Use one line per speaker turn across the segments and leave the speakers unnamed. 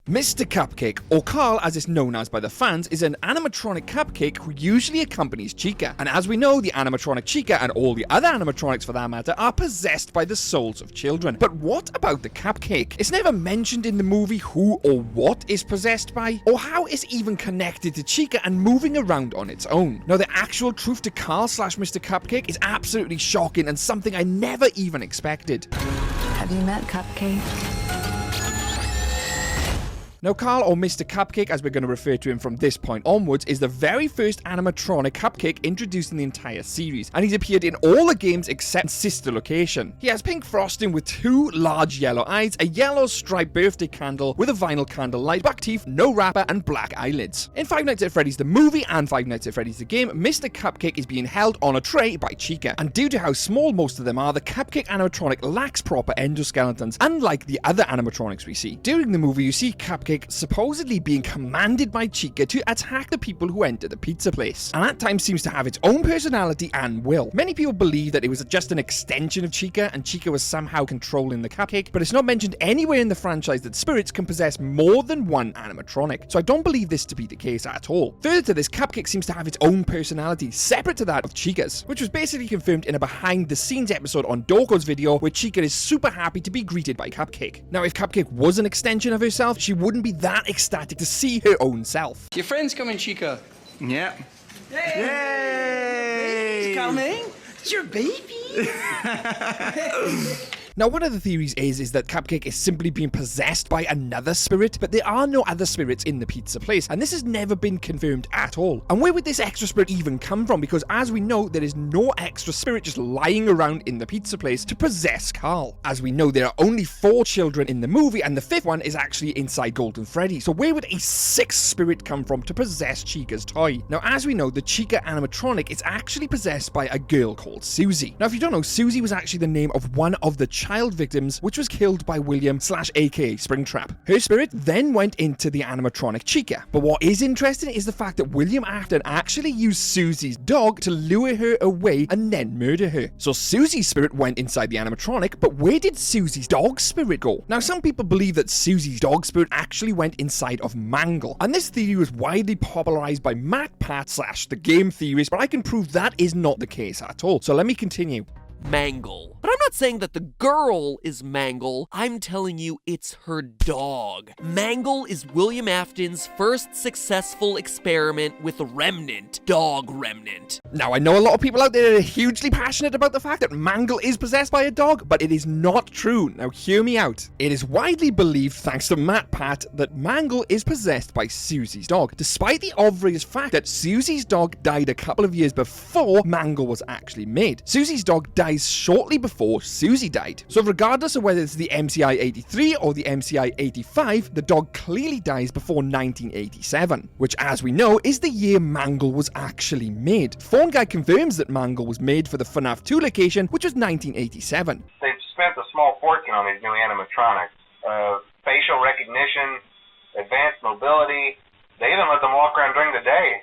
Mr Cupcake, or Carl as it's known as by the fans, is an animatronic cupcake who usually accompanies Chica. And as we know, the animatronic Chica, and all the other animatronics for that matter, are possessed by the souls of children. But what about the cupcake? It's never mentioned in the movie who or what is possessed by, or how it's even connected to Chica and moving around on its own. Now, the actual truth to Carl / Mr Cupcake is absolutely shocking and something I never even expected.
Have you met Cupcake?
Now, Carl, or Mr Cupcake, as we're going to refer to him from this point onwards, is the very first animatronic cupcake introduced in the entire series, and he's appeared in all the games except Sister Location. He has pink frosting with 2 large yellow eyes, a yellow striped birthday candle with a vinyl candle light, buck teeth, no wrapper, and black eyelids. In Five Nights at Freddy's the movie and Five Nights at Freddy's the game, Mr Cupcake is being held on a tray by Chica, and due to how small most of them are, the cupcake animatronic lacks proper endoskeletons, unlike the other animatronics we see. During the movie, you see Cupcake supposedly being commanded by Chica to attack the people who enter the pizza place, and at times seems to have its own personality and will. Many people believe that it was just an extension of Chica, and Chica was somehow controlling the cupcake, but it's not mentioned anywhere in the franchise that spirits can possess more than one animatronic, so I don't believe this to be the case at all. Further to this, Cupcake seems to have its own personality, separate to that of Chica's, which was basically confirmed in a behind-the-scenes episode on Darko's video, where Chica is super happy to be greeted by Cupcake. Now, if Cupcake was an extension of herself, she wouldn't be that ecstatic to see her own self.
Your friend's coming, Chica.
Yeah.
Yay!
Yay!
He's coming. It's your baby.
Now, one of the theories is that Cupcake is simply being possessed by another spirit, but there are no other spirits in the pizza place, and this has never been confirmed at all. And where would this extra spirit even come from? Because as we know, there is no extra spirit just lying around in the pizza place to possess Carl. As we know, there are only 4 children in the movie, and the 5th one is actually inside Golden Freddy. So where would a 6th spirit come from to possess Chica's toy? Now, as we know, the Chica animatronic is actually possessed by a girl called Suzie. Now, if you don't know, Suzie was actually the name of one of the child victims, which was killed by William / aka Springtrap. Her spirit then went into the animatronic Chica. But what is interesting is the fact that William Afton actually used Suzie's dog to lure her away and then murder her. So Suzie's spirit went inside the animatronic, but where did Suzie's dog spirit go? Now, some people believe that Suzie's dog spirit actually went inside of Mangle, and this theory was widely popularized by Matt Pat / the game theorist, but I can prove that is not the case at all. So let me continue.
Mangle. But I'm not saying that the girl is Mangle, I'm telling you it's her dog. Mangle is William Afton's first successful experiment with a remnant, dog remnant.
Now, I know a lot of people out there are hugely passionate about the fact that Mangle is possessed by a dog, but it is not true. Now, hear me out. It is widely believed, thanks to Matt Pat, that Mangle is possessed by Suzie's dog, despite the obvious fact that Suzie's dog died a couple of years before Mangle was actually made. Suzie's dog dies shortly before Suzie died. So regardless of whether it's the MCI 83 or the MCI 85, the dog clearly dies before 1987, which, as we know, is the year Mangle was actually made. Phone Guy confirms that Mangle was made for the FNAF 2 location, which was 1987.
They've spent a small fortune on these new animatronics. Facial recognition, advanced mobility. They even let them walk around during the day.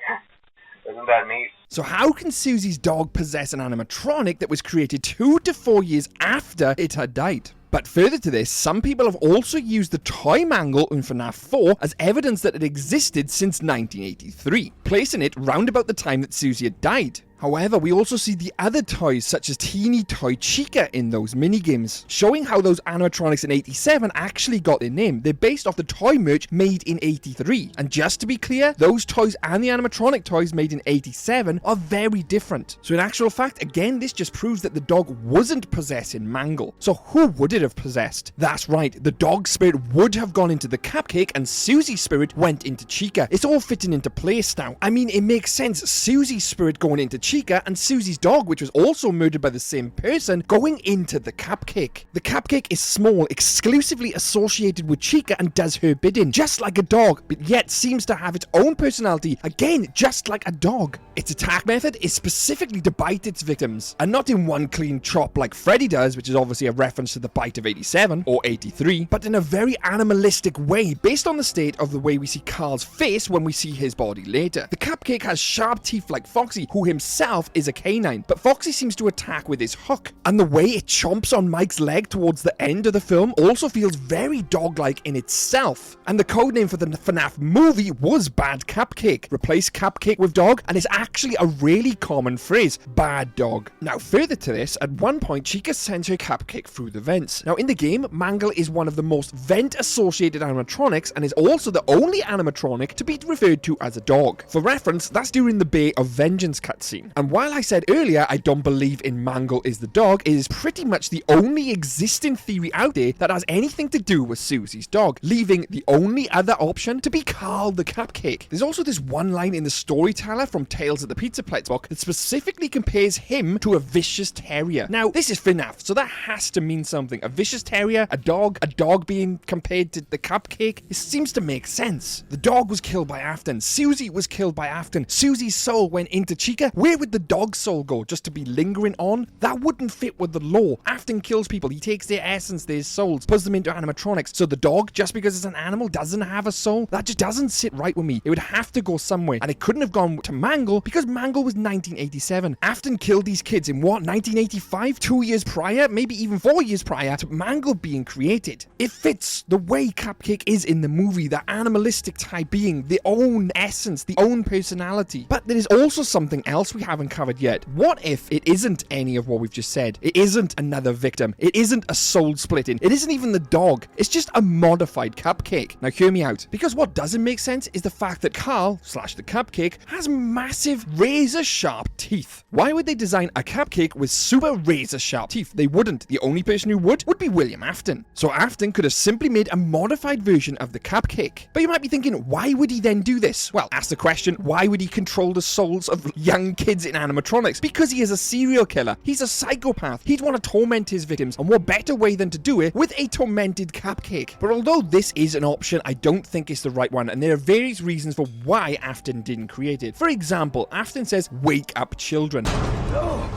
Isn't that neat?
So how can Suzie's dog possess an animatronic that was created 2 to 4 years after it had died? But further to this, some people have also used the toy Mangle in FNAF 4 as evidence that it existed since 1983, placing it round about the time that Suzie had died. However, we also see the other toys such as Teeny Toy Chica in those minigames, showing how those animatronics in 87 actually got their name. They're based off the toy merch made in 83. And just to be clear, those toys and the animatronic toys made in 87 are very different. So in actual fact, again, this just proves that the dog wasn't possessing Mangle. So who would it have possessed? That's right, the dog spirit would have gone into the cupcake and Suzie's spirit went into Chica. It's all fitting into place now. I mean, it makes sense. Suzie's spirit going into Chica and Suzie's dog, which was also murdered by the same person, going into the cupcake. The cupcake is small, exclusively associated with Chica and does her bidding, just like a dog, but yet seems to have its own personality, again, just like a dog. Its attack method is specifically to bite its victims, and not in one clean chop like Freddy does, which is obviously a reference to the bite of 87 or 83, but in a very animalistic way, based on the state of the way we see Carl's face when we see his body later. The cupcake has sharp teeth like Foxy, who himself itself is a canine, but Foxy seems to attack with his hook. And the way it chomps on Mike's leg towards the end of the film also feels very dog-like in itself. And the codename for the FNAF movie was Bad Cupcake. Replace cupcake with dog, and it's actually a really common phrase, bad dog. Now, further to this, at one point, Chica sends her cupcake through the vents. Now, in the game, Mangle is one of the most vent-associated animatronics and is also the only animatronic to be referred to as a dog. For reference, that's during the Bay of Vengeance cutscene. And while I said earlier I don't believe in Mangle is the dog, it is pretty much the only existing theory out there that has anything to do with Suzie's dog, leaving the only other option to be Carl the Cupcake. There's also this one line in the Storyteller from Tales of the Pizza Place book that specifically compares him to a vicious terrier. Now, this is FNAF, so that has to mean something. A vicious terrier, a dog being compared to the cupcake. It seems to make sense. The dog was killed by Afton. Suzie was killed by Afton. Suzie's soul went into Chica. Where would the dog's soul go? Just to be lingering on? That wouldn't fit with the lore. Afton kills people. He takes their essence, their souls, puts them into animatronics. So the dog, just because it's an animal, doesn't have a soul? That just doesn't sit right with me. It would have to go somewhere. And it couldn't have gone to Mangle because Mangle was 1987. Afton killed these kids in what, 1985? 2 years prior? Maybe even 4 years prior to Mangle being created. It fits the way Cupcake is in the movie, the animalistic type being, their own essence, the own personality. But there is also something else we haven't covered yet. What if it isn't any of what we've just said? It isn't another victim. It isn't a soul splitting. It isn't even the dog. It's just a modified Cupcake. Now hear me out. Because what doesn't make sense is the fact that Carl, / the Cupcake, has massive razor sharp teeth. Why would they design a cupcake with super razor sharp teeth? They wouldn't. The only person who would be William Afton. So Afton could have simply made a modified version of the cupcake. But you might be thinking, why would he then do this? Well, ask the question, why would he control the souls of young kids in animatronics? Because he is a serial killer. He's a psychopath. He'd want to torment his victims, and what better way than to do it with a tormented cupcake? But although this is an option, I don't think it's the right one, and there are various reasons for why Afton didn't create it. For example, Afton says, "Wake up, children."
Oh,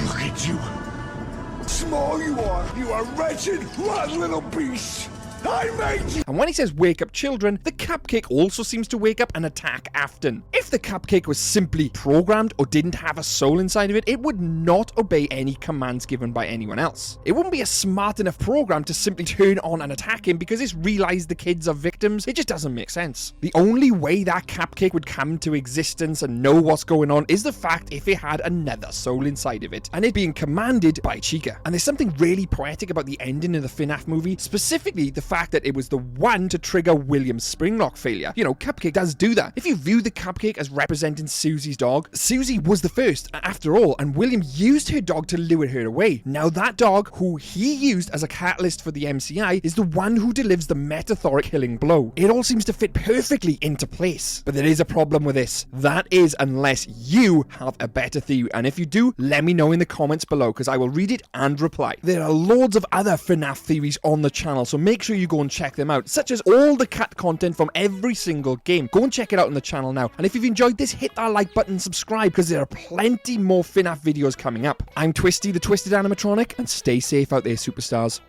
look at you. Small you are. You are wretched, rotten little beast. I made you.
And when he says wake up children, the cupcake also seems to wake up and attack Afton. If the cupcake was simply programmed or didn't have a soul inside of it, it would not obey any commands given by anyone else. It wouldn't be a smart enough program to simply turn on and attack him because it's realized the kids are victims. It just doesn't make sense. The only way that cupcake would come into existence and know what's going on is the fact if it had another soul inside of it, and it being commanded by Chica. And there's something really poetic about the ending of the FNAF movie, specifically the fact that it was the one to trigger William's springlock failure. You know, Cupcake does do that. If you view the cupcake as representing Suzie's dog, Suzie was the first, after all, and William used her dog to lure her away. Now that dog, who he used as a catalyst for the MCI, is the one who delivers the metaphoric killing blow. It all seems to fit perfectly into place. But there is a problem with this. That is, unless you have a better theory, and if you do, let me know in the comments below, because I will read it and reply. There are loads of other FNAF theories on the channel, so make sure you go and check them out, such as all the cut content from every single game. Go and check it out on the channel now. And if you've enjoyed this, hit that like button, subscribe, because there are plenty more FNAF videos coming up. I'm Twisty, the Twisted Animatronic, and stay safe out there, superstars.